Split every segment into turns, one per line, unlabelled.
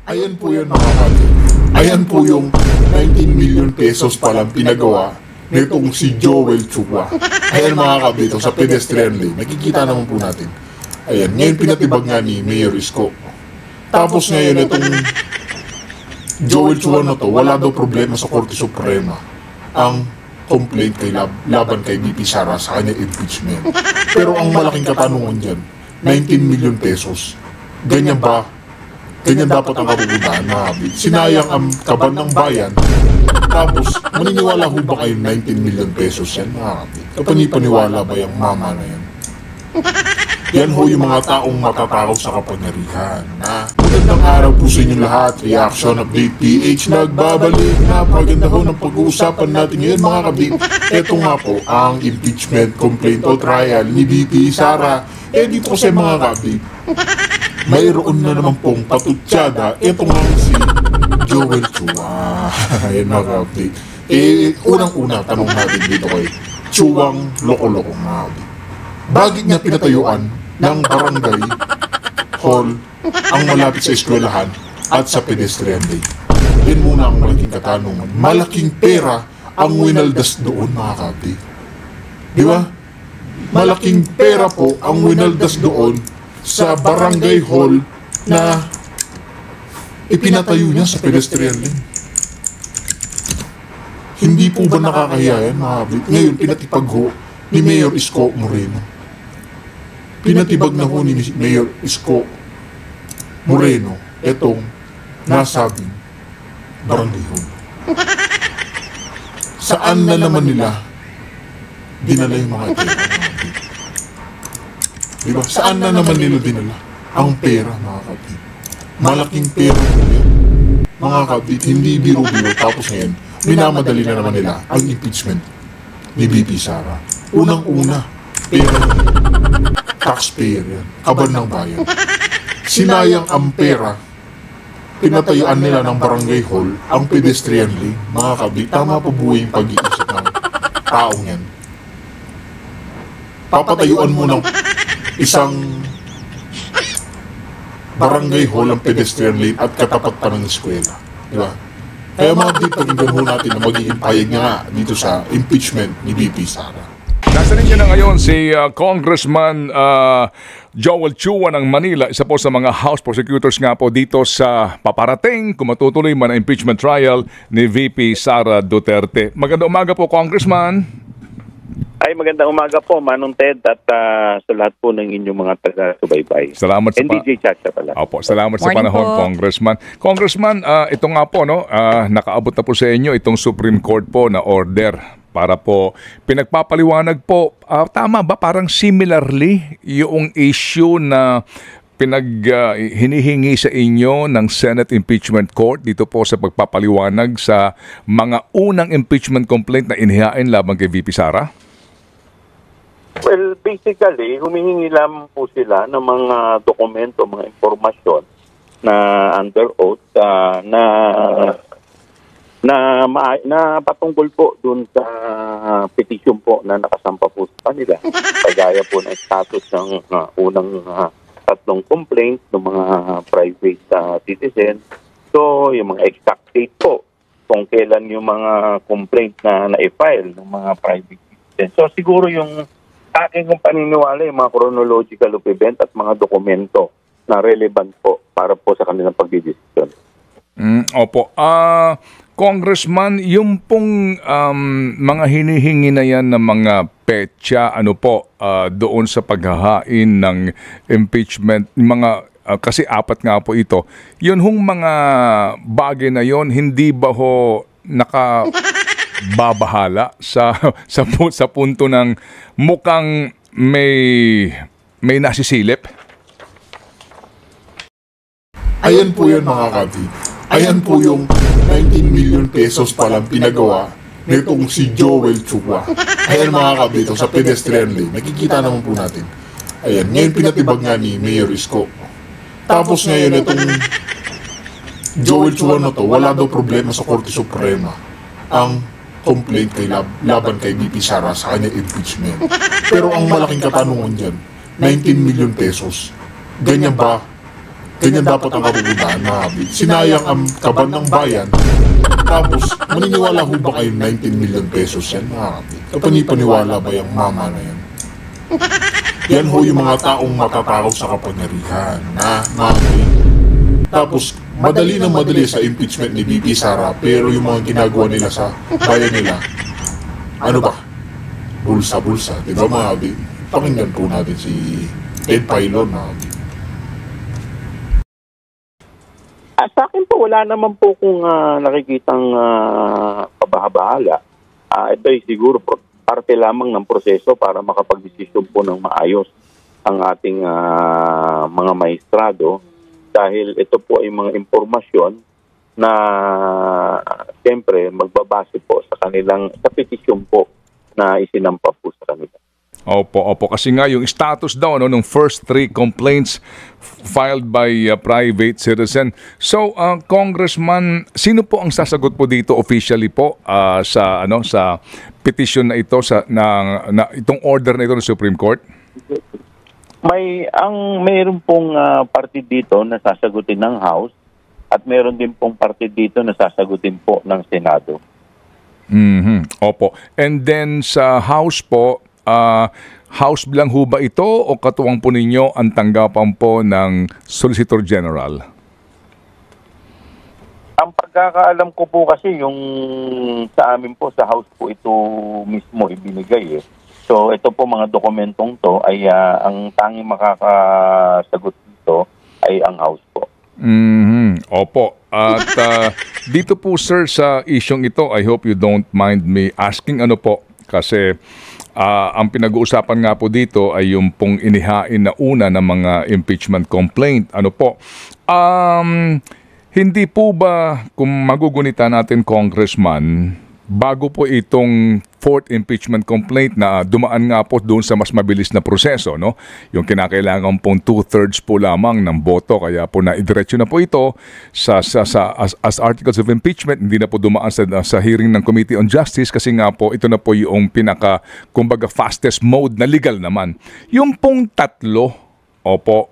Ayan po yun mga kapatid. Ayan po yung 19 million pesos palang pinagawa nitong si Joel Chua. Ayan mga kapatid, sa pedestrian lane. Nakikita naman po natin. Ayan, ngayon pinatibag nga ni Mayor Isko. Tapos ngayon itong Joel Chua na to, wala daw problema sa Korte Suprema ang complaint laban kay VP Sara sa kanyang impeachment. Pero ang malaking katanungan dyan, 19 million pesos. Ganyan ba? Ganyan dapat ang kapupuntahan na sinayang ang kaban ng bayan. Tapos, maniniwala ho ba kayo 19 million pesos yan mga kapit? Kapanipaniwala ba yung mama na yan? Yan ho yung mga taong matatakot sa kapangyarihan. Magandang araw po sa inyong lahat. Reaction Update PH nagbabalik. Napaganda ho ng pag-uusapan natin ngayon mga kabit. Ito nga po ang impeachment complaint o trial ni VP Sara. Dito kasi mga kabit, mayroon na naman pong patutsada. Ito nga si Joel Chua. Ayan mga kabit. Unang-una tanong natin dito kay Chuang loko-loko mga kabit. Bakit niya pinatayuan ng barangay hall ang malapit sa eskwelahan at sa pedestrian lane? Yan muna ang malaking katanungan. Malaking pera ang winaldas doon mga kapatid. Di ba? Malaking pera po ang winaldas doon sa barangay hall na ipinatayo niya sa pedestrian lane. Hindi po ba nakakahiya yan mga kapatid? Ngayon pinatipag ho ni Mayor Isko Moreno. Pinatibag na ho ni Mayor Isko Moreno itong nasabing barangay hall. Saan na naman nila dinala yung mga pera? Diba? Saan na naman nila dinala ang pera mga kapatid? Malaking pera po yan. Mga kapatid, hindi biro-biro. Tapos ngayon, minamadali na naman nila ang impeachment ni VP Sara. Unang-una, pera taxpayer yan, kaban ng bayan. Sinayang ang pera, pinatayuan nila ng barangay hall ang pedestrian lane. Mga kabit, tama po buhay yung pag-iisip ng taong yan. Papatayuan mo ng isang barangay hall ang pedestrian lane at katapat pa ng eskwela. Diba? Kaya mga kabit, pagiging ho natin na magiging payag nga dito sa impeachment ni VP Sara.
Nasa ninyo na ngayon si Congressman Joel Chua ng Manila, isa po sa mga House Prosecutors nga po dito sa paparating kung matutuloy man ang impeachment trial ni VP Sara Duterte. Magandang umaga po, Congressman.
Ay, magandang umaga po, Manong Ted, at sa lahat po ng inyong mga taga-subaybay.
Salamat sa
DJ Chacha pala.
Opo, salamat sa panahon, po. Congressman. Congressman, ito nga po, no, nakaabot na po sa inyo itong Supreme Court po na order para po pinagpapaliwanag po, tama ba, parang similarly yung issue na hinihingi sa inyo ng Senate Impeachment Court dito po sa pagpapaliwanag sa mga unang impeachment complaint na inihain laban kay VP Sara?
Well, basically, humihingi lang po sila ng mga dokumento, mga impormasyon na under oath na patungkol po dun sa petition po na nakasampa po sa kanila. Kagaya po ng status ng unang tatlong complaint ng mga private citizen. So, yung mga exact date po kung kailan yung mga complaint na na-file ng mga private citizen. So, siguro yung aking paniniwala, yung mga chronological of event at mga dokumento na relevant po para po sa kanilang pagdidesisyon.
Opo. Congressman, yung pong mga hinihingi na yan ng mga petsa, doon sa paghahain ng impeachment, mga kasi apat nga po ito, yun hong mga bagay na yon, hindi ba ho nakababahala sa punto ng mukhang may nasisilip?
Ayan po yun mga kapatid. Ayan po yung 19 million pesos palang pinagawa nitong si Joel Chua. Ayan mga kapatid, sa pedestrian lane. Nakikita naman po natin. Ayan, ngayon pinatibag nga ni Mayor Isko. Tapos ngayon itong Joel Chua na to, wala daw problema sa Korte Suprema ang complaint laban kay VP Sara sa kanyang impeachment. Pero ang malaking katanungan dyan, 19 million pesos. Ganyan ba? Ganyan dapat ang kapupuntahan, mga kabit. Sinayang ang kaban ng bayan. Tapos, maniniwala ho ba kayo 19 million pesos yan, mga kabit? Kapanipaniwala ba yung mama na yan? Yan ho yung mga taong matatakaw sa kapangyarihan, na mga kabit. Tapos, madali na madali sa impeachment ni BP Sara, pero yung mga ginagawa nila sa bayan nila, ano ba? Bulsa-bulsa, di ba mga kabit? Pakinggan po natin si Ed Pailon, mga kabit.
Sa akin po, wala naman po kung nakikitang kabahala. Ito ay siguro parte lamang ng proseso para makapag-desisyon po ng maayos ang ating mga maestrado, dahil ito po ay mga impormasyon na siyempre magbabase po sa petisyon po na isinampa po sa kanila.
Opo. Kasi nga yung status daw nung first 3 complaints filed by private citizen. So, Congressman, sino po ang sasagot po dito officially po sa petition na ito na itong order na ito ng Supreme Court?
Mayroon pong parte dito na sasagutin ng House at mayroon din pong parte dito na sasagutin po ng Senado.
Opo. And then sa House po, House lang ho ba ito o katuwang po ninyo ang tanggapan po ng Solicitor General?
Ang pagkakaalam ko po kasi yung sa amin po sa House po ito mismo ibinigay eh. So ito po mga dokumentong to ay ang tanging makakasagot dito ay ang House po.
Opo. At dito po sir sa isyong ito, I hope you don't mind me asking kasi ang pinag-uusapan nga po dito ay yung pong inihain na una ng mga impeachment complaint. Hindi po ba, kung magugunita natin, Congressman, bago po itong 4th impeachment complaint na dumaan nga po doon sa mas mabilis na proseso, no? Yung kinakailangan pong 2/3 po lamang ng boto, kaya po naidiretso na po ito as articles of impeachment, hindi na po dumaan sa hearing ng Committee on Justice kasi nga po ito na po yung kumbaga fastest mode na legal naman. Yung pong tatlo,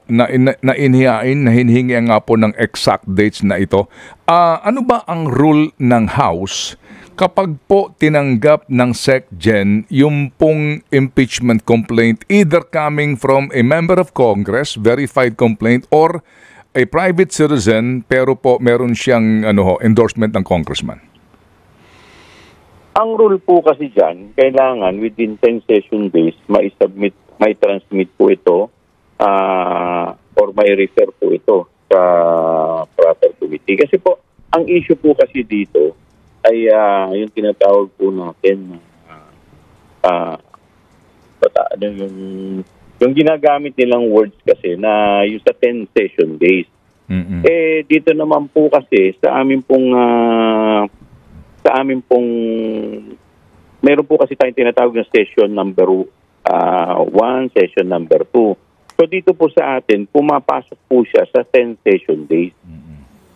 na hinihingi nga po ng exact dates na ito, ano ba ang rule ng House kapag po tinanggap ng SecGen yung pong impeachment complaint either coming from a member of Congress, verified complaint, or a private citizen pero po meron siyang endorsement ng congressman?
Ang rule po kasi dyan, kailangan within 10 session days may transmit po ito or may refer po ito sa proper committee. Kasi po, ang issue po kasi dito ay yung tinatawag po natin yung ginagamit nilang words kasi na yung sa 10 session days. Dito naman po kasi sa amin pong meron po kasi tayong tinatawag na session number 1, session number 2. So dito po sa atin pumapasok po siya sa 10 session days.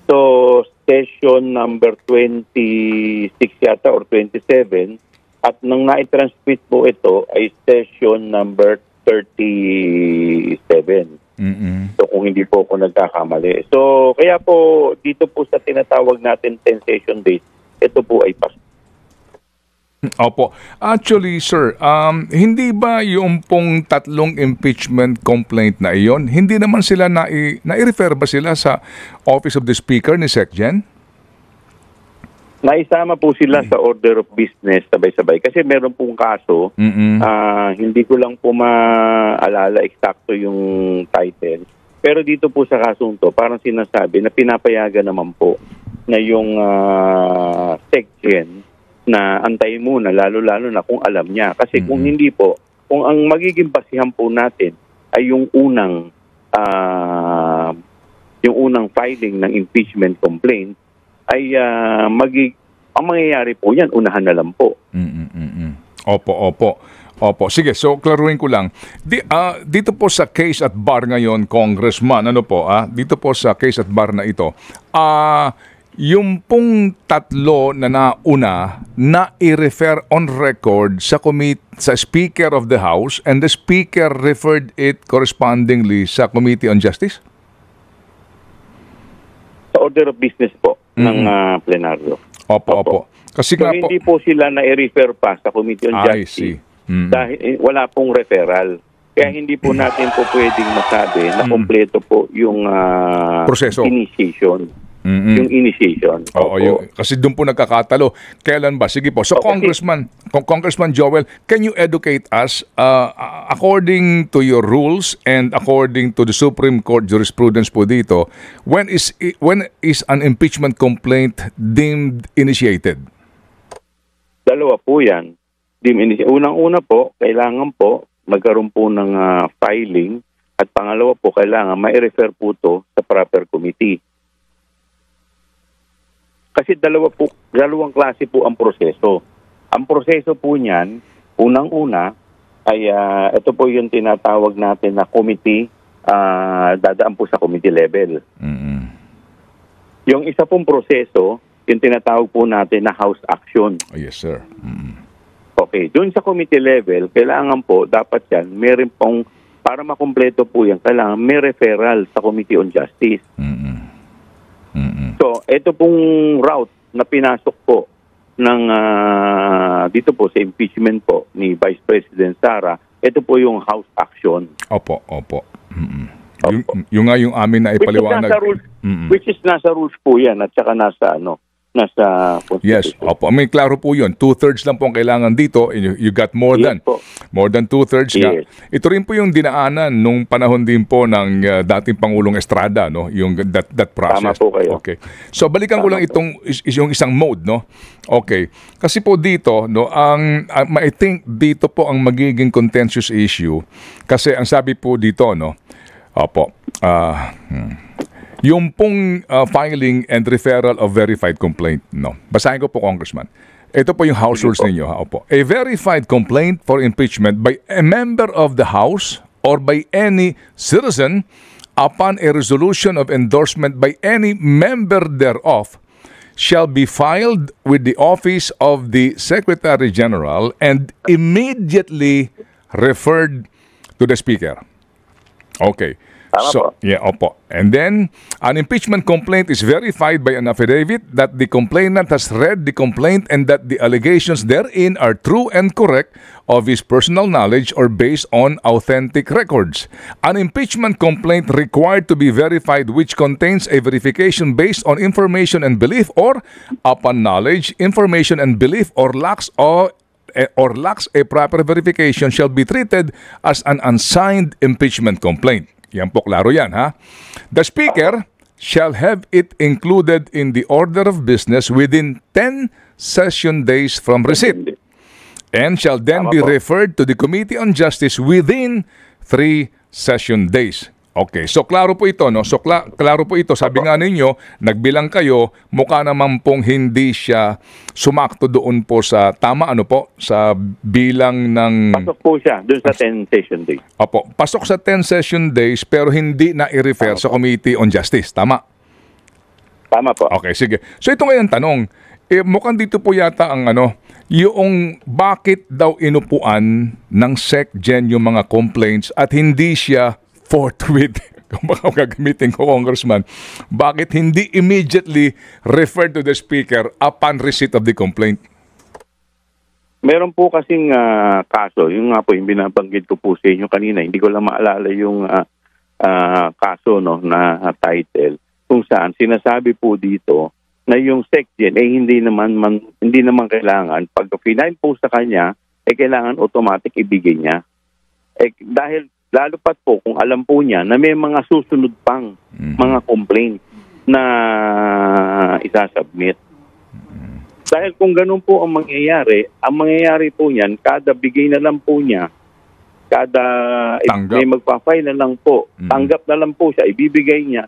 So, session number 26 yata or 27 at nang na-transmit po ito ay session number 37. So, kung hindi po ako nagkakamali. So, kaya po dito po sa tinatawag natin 10 session days, ito po ay pasok.
Opo. Actually, sir, hindi ba yung pong tatlong impeachment complaint na iyon, hindi naman sila na-refer ba sila sa Office of the Speaker ni SecGen?
Naisama po sila sa order of business sabay-sabay kasi meron pong kaso, hindi ko lang po maalala eksakto yung title. Pero dito po sa kasong to, parang sinasabi na pinapayagan naman po na yung SecGen na antayin muna, lalo-lalo na kung alam niya. Kasi kung hindi po, kung ang magiging basihan po natin ay yung unang filing ng impeachment complaint, ay ang mangyayari po yan, unahan na lang po.
Opo. Sige, so klaruhin ko lang. Dito po sa case at bar ngayon, Congressman, dito po sa case at bar na ito, yung pong tatlo na nauna na i-refer on record sa Speaker of the House and the Speaker referred it correspondingly sa Committee on Justice?
sa order of business po ng plenaryo.
Opo. Kasi
So
nga po,
hindi po sila na-refer pa sa Committee on
I
Justice
see. Mm.
dahil wala pong referral. Kaya hindi po natin po pwedeng masabi na kompleto po yung
Proseso.
initiation. Yung initiation.
Oo, kasi doon po nagkakatalo. Kailan ba? Sige po. So, Congressman Joel, can you educate us, according to your rules and according to the Supreme Court jurisprudence po dito, when is an impeachment complaint deemed initiated?
Dalawa po yan. Unang-una po, kailangan po magkaroon po ng filing at pangalawa po, kailangan mai-refer po to sa proper committee. Kasi dalawang klase po ang proseso. Ang proseso po niyan, unang-una, ay ito po yung tinatawag natin na committee, dadaan po sa committee level. Yung isa pong proseso, yung tinatawag po natin na house action.
Oh, yes, sir.
Okay, doon sa committee level, kailangan po, dapat yan, meron pong, para makumpleto po yan, kailangan may referral sa Committee on Justice. So, ito pong route na pinasok po ng dito po sa impeachment po ni Vice President Sara, ito po yung house action.
Opo. Yung nga yung amin na ipaliwanag.
Which is nasa rules po yan at saka nasa
Yes, opo. May klaro po yun. 2/3 lang po ang kailangan dito. You got more than 2/3 nga. Ito rin po yung dinaanan nung panahon din po ng dating Pangulong Estrada, no? Yung that process.
Tama po kayo.
Okay. So balikan ko lang itong yung isang mode, no? Okay. Kasi po dito, no, I think dito po ang magiging contentious issue kasi ang sabi po dito, no. Opo. Yung pong filing and referral of verified complaint, no. Basahin ko po, Congressman. Ito po yung House rules ninyo, ha. Opo. A verified complaint for impeachment by a member of the House or by any citizen upon a resolution of endorsement by any member thereof shall be filed with the office of the Secretary General and immediately referred to the Speaker. Okay. So, yeah, opo. And then, an impeachment complaint is verified by an affidavit that the complainant has read the complaint and that the allegations therein are true and correct of his personal knowledge or based on authentic records. An impeachment complaint required to be verified which contains a verification based on information and belief or upon knowledge, information and belief or lacks a proper verification shall be treated as an unsigned impeachment complaint. Yan po, klaro yan, ha? The Speaker shall have it included in the order of business within 10 session days from receipt and shall then be referred to the Committee on Justice within 3 session days. Okay, so klaro po ito, no? So klaro po ito. Sabi nga ninyo, nagbilang kayo, mukha naman pong hindi siya sumakto doon po sa tama, sa bilang ng...
Pasok po siya doon sa 10 session days.
Opo, pasok sa 10 session days pero hindi na i-refer sa Committee on Justice. Tama?
Tama po.
Okay, sige. So ito ngayon tanong, mukhang dito po yata ang yung bakit daw inupuan ng SecGen yung mga complaints at hindi siya forthwith, kung baka gagamitin ko, Congressman, bakit hindi immediately referred to the Speaker upon receipt of the complaint?
Meron po kasing kaso, yung nga po yung binabanggit ko po sa inyo kanina, hindi ko lang maalala yung kaso na title, kung saan sinasabi po dito na yung SecGen hindi naman kailangan, pag final po sa kanya, kailangan automatic ibigay niya. Dahil lalo pat po kung alam po niya na may mga susunod pang mga complaint na isasubmit. Dahil kung ganun po ang mangyayari po niyan, kada bigay na lang po niya, kada may magpa-file na lang po, tanggap na lang po siya, ibibigay niya,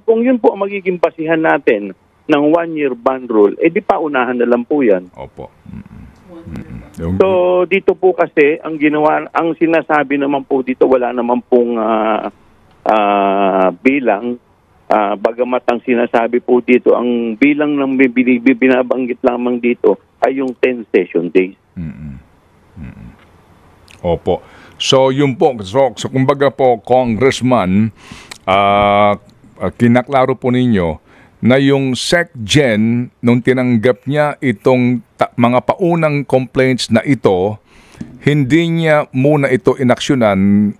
kung yun po ang magiging basihan natin ng 1-year ban rule, di pa unahan na lang po yan.
Opo.
So dito po kasi ang sinasabi naman po dito, wala naman pong bilang, bagamat ang sinasabi po dito, ang bilang ng binabanggit lamang dito ay yung 10 session days.
Opo. So yun po, so kumbaga po, Congressman, kinaklaro po ninyo na yung SecGen, nung tinanggap niya itong mga paunang complaints na ito, hindi niya muna ito inaksyonan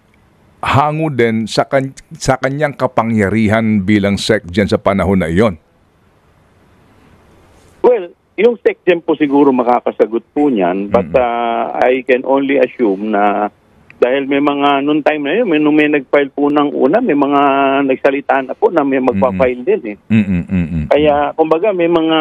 hango din sa kanyang kapangyarihan bilang SecGen sa panahon na iyon.
Well, yung SecGen po siguro makakasagot po niyan, but I can only assume na dahil may mga, noong time na yun, nung may nag-file po ng una, may mga nagsalita na po na may magpa-file din eh. Kaya, kumbaga, may mga,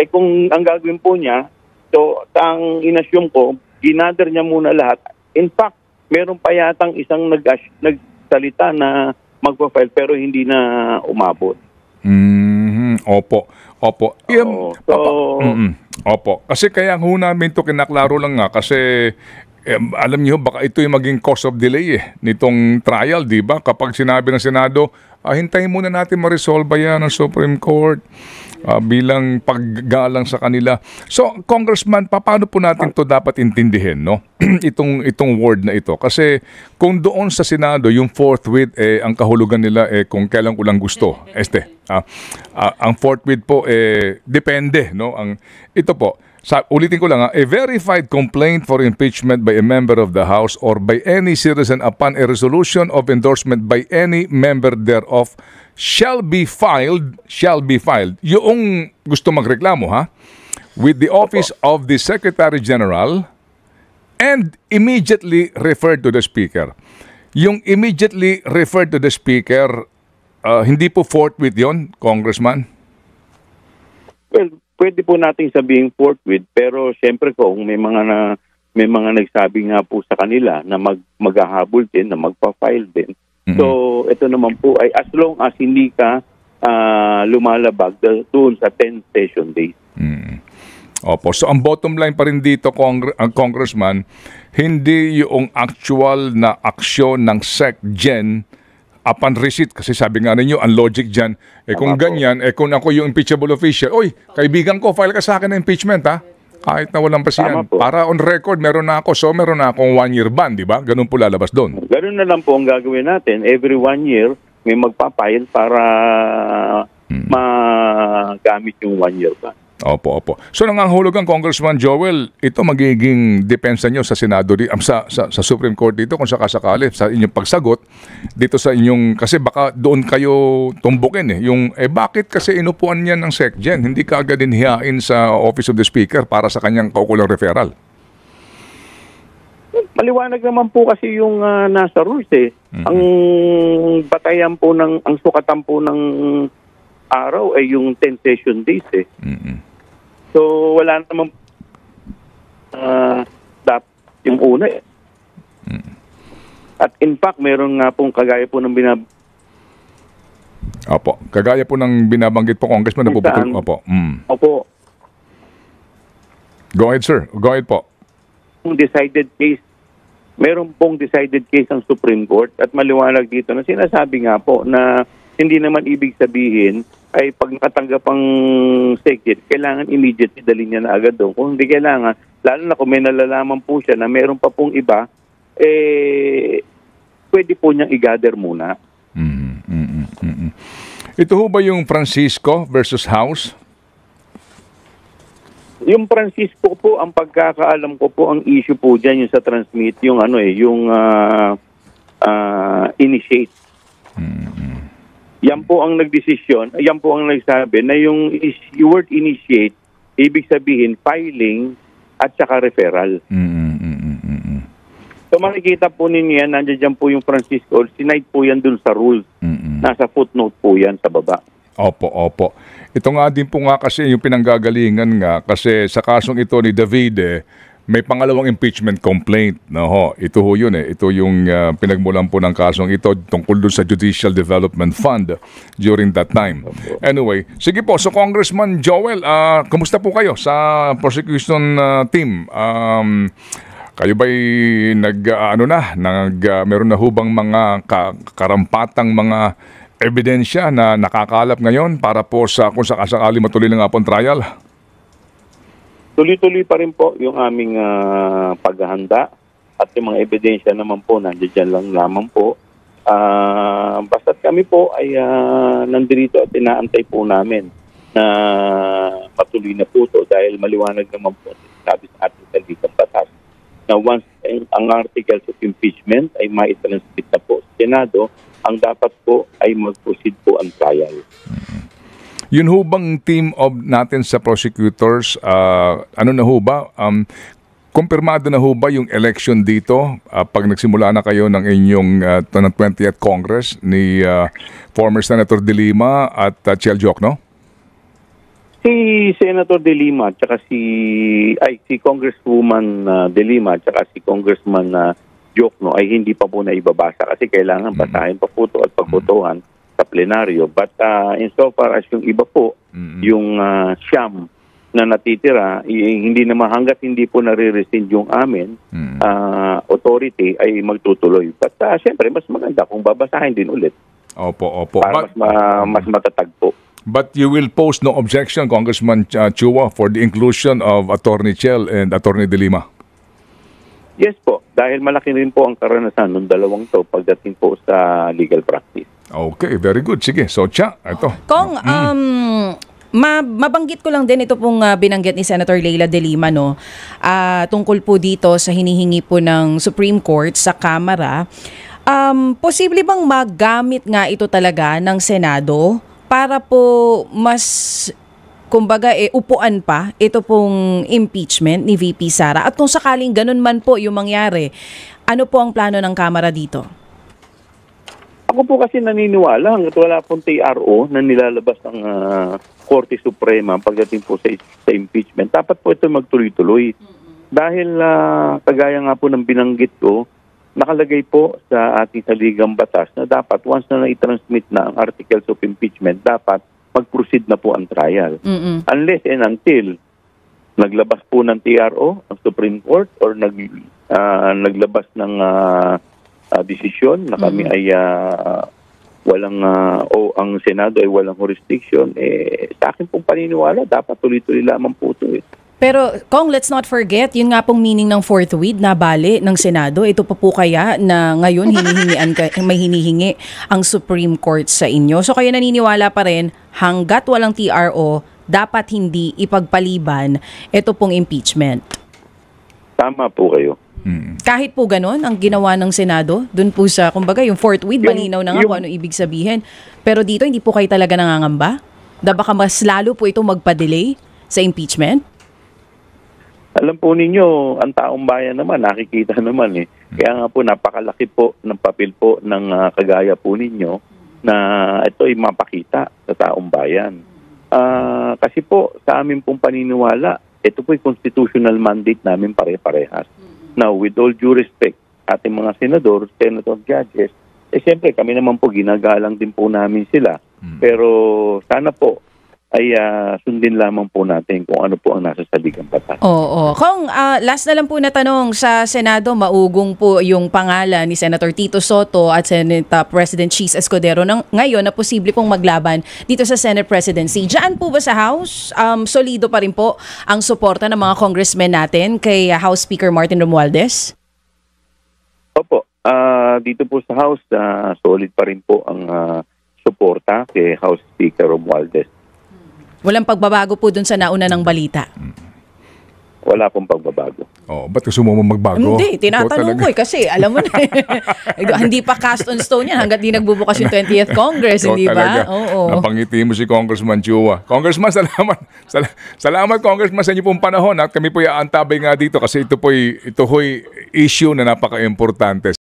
kung ang gagawin po niya, so, ang inassume ko, ginather niya muna lahat. In fact, meron pa yatang isang nagsalita na magpa-file pero hindi na umabot.
Opo. Opo. Kasi kaya ho namin ito kinaklaro lang nga kasi alam niyo baka ito yung maging cause of delay nitong trial, di ba? Kapag sinabi ng Senado, hintayin muna natin ma-resolve yan ng Supreme Court bilang paggalang sa kanila. So, Congressman, paano po natin to dapat intindihin, no? itong word na ito? Kasi kung doon sa Senado, yung forthwith, ang kahulugan nila kung kailan ko lang gusto. Ang forthwith po, depende, no? Ito po, ulitin ko lang, a verified complaint for impeachment by a member of the House or by any citizen upon a resolution of endorsement by any member thereof shall be filed. Yung gusto magreklamo, with the office of the Secretary General and immediately referred to the Speaker. Yung immediately referred to the Speaker, hindi po forthwith yon, Congressman?
Well, pwede po nating sabihin forthwith, pero siyempre kung may mga nagsabi nga po sa kanila na maghahabol din, na magpa-file din. So, ito naman po ay as long as hindi ka lumalabag doon sa 10 session days.
Opo. So, ang bottom line pa rin dito, Congressman, hindi yung actual na aksyon ng SecGen upon receipt, kasi sabi nga ninyo, ang logic dyan, kung ganyan, kung ako yung impeachable official, oy, kaibigan ko, file ka sa akin ng impeachment, kahit na walang pasiyan. Para on record, meron na ako, so meron na akong 1-year ban, di ba? Ganun po lalabas doon. Ganun
na lang po ang gagawin natin. Every 1 year, may magpapile para magamit yung 1-year ban.
Opo. So nangangahulugan, Congressman Joel, ito magiging depensa nyo sa Senado, sa Supreme Court dito kung sakasakali sa inyong pagsagot dito sa inyong, kasi baka doon kayo tumbukin yung bakit kasi inupuan niya ng SecGen, hindi ka agad inhihain sa Office of the Speaker para sa kanyang kaukulang referral?
Maliwanag naman po kasi yung nasa rules Ang batayan po ang sukatan po ng araw ay yung 10 session days So, wala naman dapat yung una At in fact, meron nga pong kagaya po ng
kagaya po ng binabanggit po, Congressman, napuputol.
Opo.
Go ahead, sir. Go ahead po.
Meron pong decided case ang Supreme Court at maliwanag dito na sinasabi nga po na hindi naman ibig sabihin ay pag nakatanggap ang SecGen, kailangan immediately dalhin niya na agad doon. Kung hindi kailangan, lalo na kung may nalalaman po siya na meron pa pong iba, pwede po niyang i-gather muna.
Ito ho ba yung Francisco versus House?
Yung Francisco po, ang pagkakaalam ko po, ang issue po dyan yung sa transmit, yung initiate. Yan po ang nagdesisyon, yan po ang nagsabi na yung word initiate, ibig sabihin filing at saka referral. So makikita po ninyo yan, nandiyan po yung Francisco, sinite po yan dun sa rules. Nasa footnote po yan sa baba.
Opo. Ito nga din po nga kasi yung pinanggagalingan nga kasi sa kasong ito ni David may pangalawang impeachment complaint. Ito ho yun Ito yung pinagmulan po ng kasong ito tungkol doon sa Judicial Development Fund during that time. Anyway, sige po. So Congressman Joel, kumusta po kayo sa prosecution team? Kayo ba'y meron na hubang mga karampatang mga ebidensya na nakakalap ngayon para po sa kung sakasakali matuloy na nga po ang trial?
Tuloy-tuloy pa rin po yung aming paghahanda at yung mga ebidensya naman po nandiyan lang lamang po. Basta't kami po ay nandito at inaantay po namin na patuloy na po ito dahil maliwanag naman po sabi sa ating salitang batas na once ang articles of impeachment ay maitransmit na po sa Senado, ang dapat po ay mag-proceed po ang trial.
Yun ho bang team of natin sa prosecutors, ano na ho ba? Kumpirmado na ho ba yung election dito pag nagsimula na kayo ng inyong 20th Congress ni former Senator De Lima at Chel Jokno?
Si Senator De Lima at saka si Congresswoman De Lima at saka si Congressman Jokno ay hindi pa po na ibabasa kasi kailangan basahin pa po ito at pagbotohan sa plenaryo. But insofar as yung iba po, yung siyam na natitira, hindi naman hanggat hindi po nare-rescind yung amin, authority ay magtutuloy. But siyempre, mas maganda kung babasahin din ulit.
Opo.
Para mas matatag po.
But you will pose no objection, Congressman Chua, for the inclusion of Attorney Chel and Attorney De Lima?
Yes po, dahil malaki rin po ang karanasan ng dalawang to pagdating po sa legal practice.
Okay, very good. Sige, so ito.
Kong, mabanggit ko lang din ito pong binanggit ni Senator Leila De Lima, no? Tungkol po dito sa hinihingi po ng Supreme Court sa Kamara. Posible bang magamit nga ito talaga ng Senado para po mas, kumbaga, upuan pa ito pong impeachment ni VP Sara? At kung sakaling ganun man po yung mangyari, ano po ang plano ng Kamara dito?
Ako po kasi naniniwala hanggat wala pong TRO na nilalabas ng Korte Suprema pagdating po sa impeachment, dapat po ito magtuloy-tuloy. Dahil kagaya nga po ng binanggit ko, nakalagay po sa ating saligang batas na dapat once na i-transmit na ang articles of impeachment, dapat mag-proceed na po ang trial. Unless and until naglabas po ng TRO ang Supreme Court or naglabas ng desisyon na kami ay ang Senado ay walang jurisdiction, sa akin pong paniniwala, dapat tuloy-tuloy lamang po ito.
Pero, Kong, let's not forget, yun nga pong meaning ng fourth with na bali ng Senado. Ito pa po kaya na ngayon may hinihingi ang Supreme Court sa inyo. So, kayo naniniwala pa rin, hanggat walang TRO, dapat hindi ipagpaliban ito pong impeachment.
Tama po kayo.
Kahit po ganon ang ginawa ng Senado, dun po sa, kumbaga, yung fourth with, malinaw na nga kung ano ibig sabihin. Pero dito, hindi po kayo talaga nangangamba? Baka mas lalo po ito magpa-delay sa impeachment?
Alam po ninyo, ang taong bayan naman, nakikita naman Kaya nga po, napakalaki po ng papel po ng kagaya po ninyo na ito ay mapakita sa taong bayan. Kasi po, sa amin pong paniniwala, ito po ay constitutional mandate namin pare-parehas. Now, with all due respect, ating mga senador, senator judges, siyempre kami naman po ginagalang din po namin sila. Pero sana po ay sundin lamang po natin kung ano po ang nasa saligang batas.
Oo. Kung last na lang po na tanong, sa Senado, maugong po yung pangalan ni Senator Tito Soto at Senate President Cheese Escudero ngayon na posible pong maglaban dito sa Senate presidency. Diyan po ba sa House, solido pa rin po ang suporta ng mga congressmen natin kay House Speaker Martin Romualdez?
Opo. Dito po sa House, solid pa rin po ang suporta kay House Speaker Romualdez.
Walang pagbabago po dun sa nauna ng balita?
Wala pong pagbabago.
Ba't gusto mo magbago?
Hindi, tinatanong ko kasi alam mo na hindi pa cast on stone yan hanggat di nagbubukas yung 20th Congress, hindi ba? Oo.
Napangiti mo si Congressman Chua. Congressman, salamat. Salamat, Congressman, sa inyo pong panahon. At kami po aantabay nga dito kasi ito po'y issue na napaka-importante.